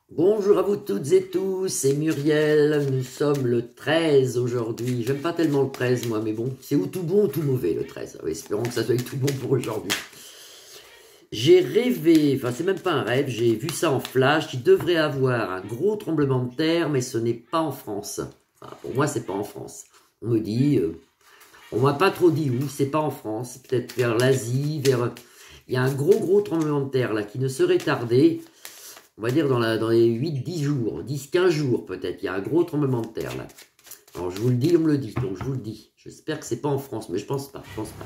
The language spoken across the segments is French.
Bonjour à vous toutes et tous, c'est Muriel, nous sommes le 13 aujourd'hui. J'aime pas tellement le 13 moi, mais bon, c'est ou tout bon ou tout mauvais le 13. Espérons que ça soit tout bon pour aujourd'hui. J'ai rêvé, enfin c'est même pas un rêve, j'ai vu ça en flash, il devrait avoir un gros tremblement de terre, mais ce n'est pas en France. Enfin, pour moi c'est pas en France. On me dit, on m'a pas trop dit où, c'est pas en France, peut-être vers l'Asie, vers... Il y a un gros tremblement de terre là qui ne serait tardé. On va dire dans les 8-10 jours, 10-15 jours peut-être, il y a un gros tremblement de terre là. Alors je vous le dis, on me le dit, donc je vous le dis. J'espère que c'est pas en France, mais je pense pas, je pense pas.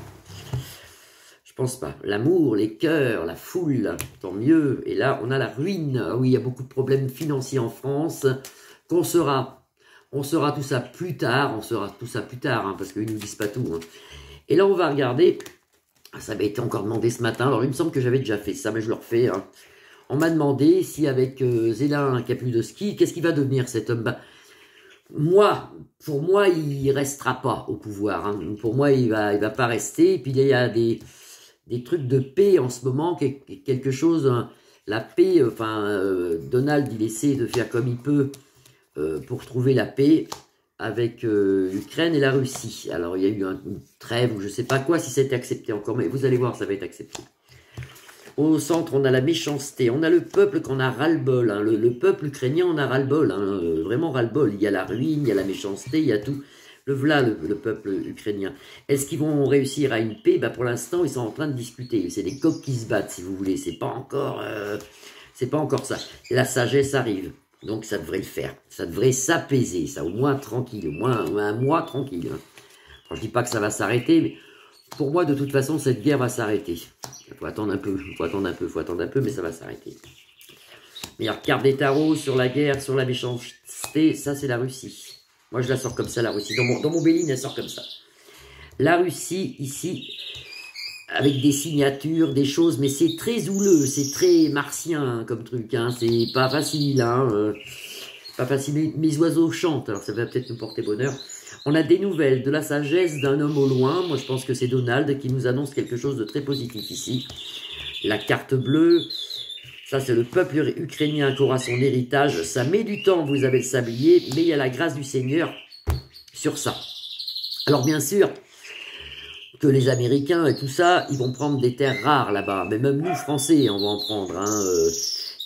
Je pense pas. L'amour, les cœurs, la foule, tant mieux. Et là, on a la ruine. Ah oui, il y a beaucoup de problèmes financiers en France. On saura tout ça plus tard, hein, parce qu'ils nous disent pas tout. Hein. Et là, on va regarder. Ça m'a été encore demandé ce matin. Alors, il me semble que j'avais déjà fait ça, mais je le refais. Hein. On m'a demandé si avec Zélin qui a plus de ski, qu'est-ce qu'il va devenir cet homme? Bah, pour moi, il restera pas au pouvoir. Hein. Pour moi, il va pas rester. Et puis il y a des trucs de paix en ce moment, quelque chose. Hein, la paix. Donald, il essaie de faire comme il peut pour trouver la paix avec l'Ukraine et la Russie. Alors il y a eu une trêve ou je sais pas quoi, si c'était accepté encore, mais vous allez voir, ça va être accepté. Au centre, on a la méchanceté, on a le peuple qu'on a ras-le-bol, hein. Le peuple ukrainien, on a ras-le-bol, hein, vraiment ras-le-bol. Il y a la ruine, il y a la méchanceté, il y a tout. Le peuple ukrainien. Est-ce qu'ils vont réussir à une paix? Bah, pour l'instant, ils sont en train de discuter. C'est des coqs qui se battent, si vous voulez. C'est pas encore ça. La sagesse arrive, donc ça devrait le faire. Ça devrait s'apaiser, ça, au moins tranquille, au moins un mois tranquille. Hein. Alors, je dis pas que ça va s'arrêter, mais pour moi, de toute façon, cette guerre va s'arrêter. Il faut attendre un peu, mais ça va s'arrêter. Meilleure carte des tarots sur la guerre, sur la méchanceté, ça c'est la Russie. Moi je la sors comme ça, la Russie. Dans mon Béline, elle sort comme ça. La Russie, ici, avec des signatures, des choses, mais c'est très houleux, c'est très martien hein, comme truc. Hein. C'est pas facile, hein. Pas facile, mes oiseaux chantent, alors ça va peut-être nous porter bonheur. On a des nouvelles de la sagesse d'un homme au loin. Moi, je pense que c'est Donald qui nous annonce quelque chose de très positif ici. La carte bleue, ça c'est le peuple ukrainien qui aura son héritage. Ça met du temps, vous avez le sablier, mais il y a la grâce du Seigneur sur ça. Alors bien sûr que les Américains et tout ça, ils vont prendre des terres rares là-bas. Mais même nous, Français, on va en prendre. Hein.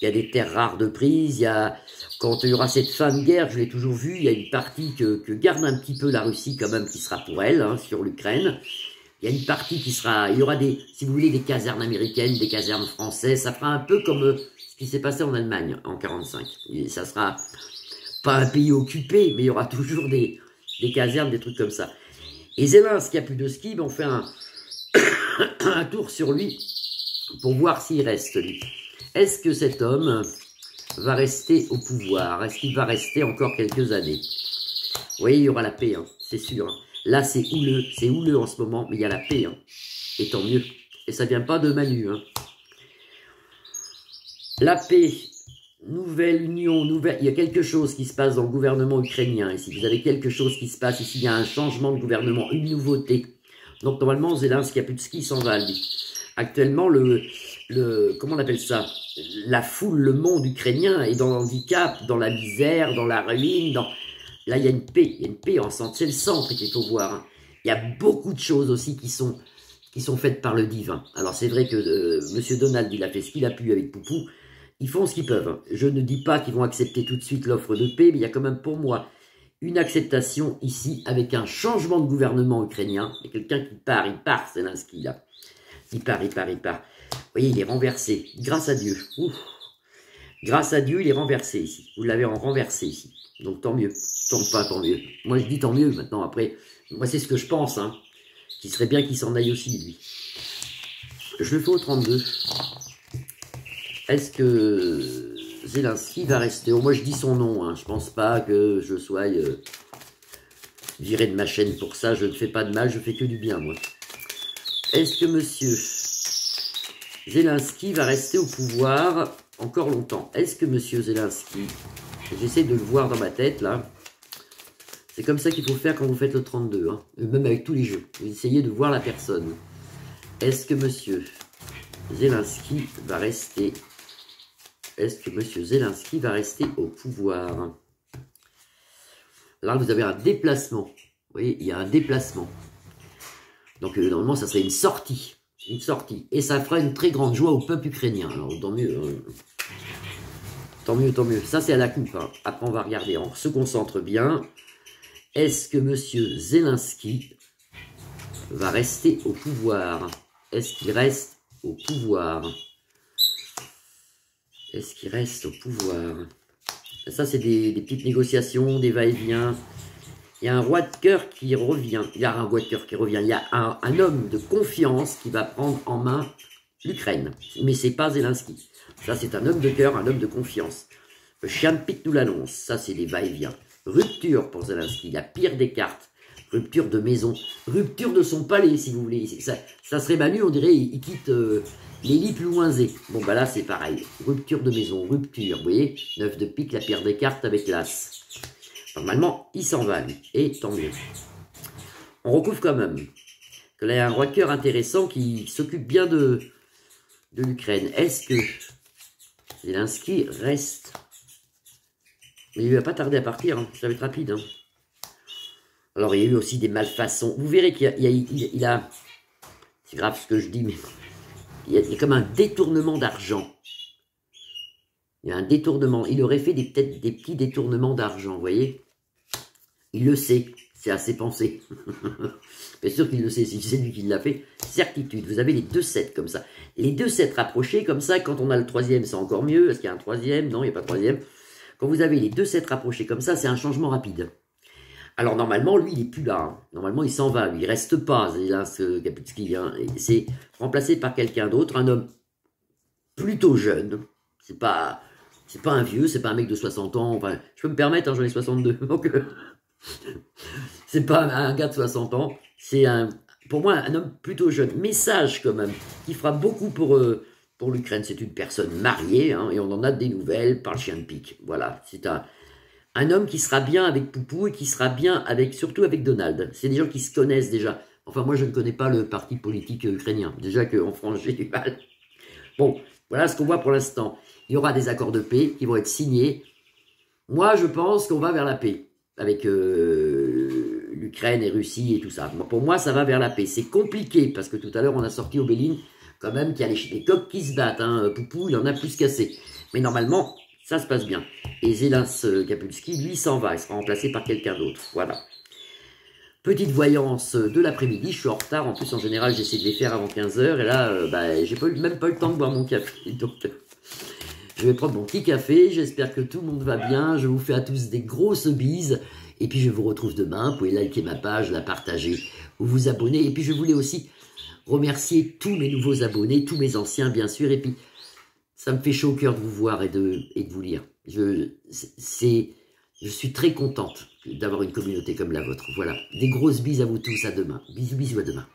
Il y a des terres rares de prise, il y a... Quand il y aura cette fin de guerre, je l'ai toujours vu, il y a une partie que garde un petit peu la Russie quand même, qui sera pour elle, hein, sur l'Ukraine. Il y a une partie qui sera, il y aura des, si vous voulez, des casernes américaines, des casernes françaises. Ça fera un peu comme ce qui s'est passé en Allemagne en 45. Et ça sera pas un pays occupé, mais il y aura toujours des casernes, des trucs comme ça. Et Zelensky qui a plus de ski, ben on fait un tour sur lui pour voir s'il reste, lui. Est-ce que cet homme va rester au pouvoir? Est-ce qu'il va rester encore quelques années? Vous voyez, il y aura la paix, hein, c'est sûr. Hein. Là, c'est houleux en ce moment, mais il y a la paix. Hein. Et tant mieux. Et ça vient pas de Manu. Hein. La paix, nouvelle union, il y a quelque chose qui se passe dans le gouvernement ukrainien ici. Vous avez quelque chose qui se passe ici. Il y a un changement de gouvernement, une nouveauté. Donc, normalement, Zelensky, il n'y a plus de ski, il s'en va, lui. Actuellement, comment on appelle ça? La foule, le monde ukrainien est dans l'handicap, dans la misère, dans la ruine, Là, il y a une paix en centre. C'est le centre qu'il faut voir. Hein. Il y a beaucoup de choses aussi qui sont faites par le divin. Alors, c'est vrai que Monsieur Donald, il a fait ce qu'il a pu avec Poupou. Ils font ce qu'ils peuvent. Hein. Je ne dis pas qu'ils vont accepter tout de suite l'offre de paix, mais il y a quand même pour moi une acceptation ici avec un changement de gouvernement ukrainien. Il y a quelqu'un qui part, c'est Zelensky là. Il part. Vous voyez, il est renversé. Grâce à Dieu. Ouf. Grâce à Dieu, il est renversé ici. Vous l'avez renversé ici. Donc tant mieux. Tant mieux. Moi je dis tant mieux maintenant. Après, moi c'est ce que je pense. Hein. Qu'il serait bien qu'il s'en aille aussi, lui. Je le fais au 32. Est-ce que Zelensky va rester? Moi je dis son nom. Hein. Je pense pas que je sois viré de ma chaîne pour ça. Je ne fais pas de mal. Je fais que du bien, moi. Est-ce que monsieur Zelensky va rester au pouvoir encore longtemps? Est-ce que monsieur Zelensky, j'essaie de le voir dans ma tête là, c'est comme ça qu'il faut faire quand vous faites le 32, hein, même avec tous les jeux, vous essayez de voir la personne. Est-ce que monsieur Zelensky va rester est-ce que M. Zelensky va rester au pouvoir? Là, vous avez un déplacement. Vous voyez, il y a un déplacement. Donc, normalement, ça serait une sortie. Une sortie. Et ça fera une très grande joie au peuple ukrainien. Alors, tant mieux. Tant mieux, tant mieux. Ça, c'est à la coupe. Hein. Après, on va regarder. On se concentre bien. Est-ce que M. Zelensky va rester au pouvoir? Est-ce qu'il reste au pouvoir? Est-ce qu'il reste au pouvoir? Ça, c'est des petites négociations, des va-et-vient. Il y a un roi de cœur qui revient. Il y a un roi de cœur qui revient. Il y a un homme de confiance qui va prendre en main l'Ukraine. Mais c'est pas Zelensky. Ça, c'est un homme de cœur, un homme de confiance. Le chien de pique nous l'annonce. Ça, c'est des va-et-vient. Rupture pour Zelensky. La pire des cartes. Rupture de maison. Rupture de son palais, si vous voulez. Ça serait Manu, on dirait, il quitte les lits plus loinzés. Bon, bah là, c'est pareil. Rupture de maison. Rupture. Vous voyez, 9 de pique, la pire des cartes avec l'as. Normalement, il s'en va, lui. Et tant mieux. On recouvre quand même que là, il y a un roi de cœur intéressant qui s'occupe bien de l'Ukraine. Est-ce que Zelensky reste? Mais il ne va pas tarder à partir. Hein. Ça va être rapide. Hein. Alors, il y a eu aussi des malfaçons. Vous verrez qu'il a... C'est grave ce que je dis, mais... Il y a comme un détournement d'argent. Il y a un détournement. Il aurait fait peut-être des petits détournements d'argent, vous voyez? Il le sait, c'est à ses pensées. Bien sûr qu'il le sait, si c'est lui qui l'a fait. Certitude, vous avez les 2-7 comme ça. Les 2-7 rapprochés, comme ça, quand on a le troisième, c'est encore mieux. Est-ce qu'il y a un troisième? Non, il n'y a pas de troisième. Quand vous avez les 2-7 rapprochés comme ça, c'est un changement rapide. Alors normalement, lui, il n'est plus là. Hein. Normalement, il s'en va. Lui. Il ne reste pas, ce Kaputski. Hein. C'est remplacé par quelqu'un d'autre, un homme plutôt jeune. C'est pas un vieux, c'est pas un mec de 60 ans. Enfin, je peux me permettre, hein, j'en ai 62. Donc, c'est pas un gars de 60 ans. C'est pour moi un homme plutôt jeune, mais sage quand même, qui fera beaucoup pour l'Ukraine. C'est une personne mariée, hein, et on en a des nouvelles par le chien de pique. Voilà, c'est un homme qui sera bien avec Poupou et qui sera bien surtout avec Donald. C'est des gens qui se connaissent déjà. Enfin, moi, je ne connais pas le parti politique ukrainien. Déjà qu'en France, j'ai du mal. Bon, voilà ce qu'on voit pour l'instant. Il y aura des accords de paix qui vont être signés. Moi, je pense qu'on va vers la paix avec l'Ukraine et Russie et tout ça. Pour moi, ça va vers la paix. C'est compliqué parce que tout à l'heure, on a sorti au Béline quand même qu'il y a les coqs qui se battent. Hein. Poupou, il en a plus cassé. Mais normalement, ça se passe bien. Et Zelensky Kapulski, lui, s'en va. Il sera remplacé par quelqu'un d'autre. Voilà. Petite voyance de l'après-midi. Je suis en retard. En plus, en général, j'essaie de les faire avant 15 h. Et là, j'ai même pas eu le temps de boire mon café. Donc, je vais prendre mon petit café. J'espère que tout le monde va bien. Je vous fais à tous des grosses bises. Et puis, je vous retrouve demain. Vous pouvez liker ma page, la partager ou vous abonner. Et puis, je voulais aussi remercier tous mes nouveaux abonnés, tous mes anciens, bien sûr. Et puis, ça me fait chaud au cœur de vous voir et de vous lire. Je suis très contente d'avoir une communauté comme la vôtre. Voilà. Des grosses bises à vous tous. À demain. Bisous, bisous, à demain.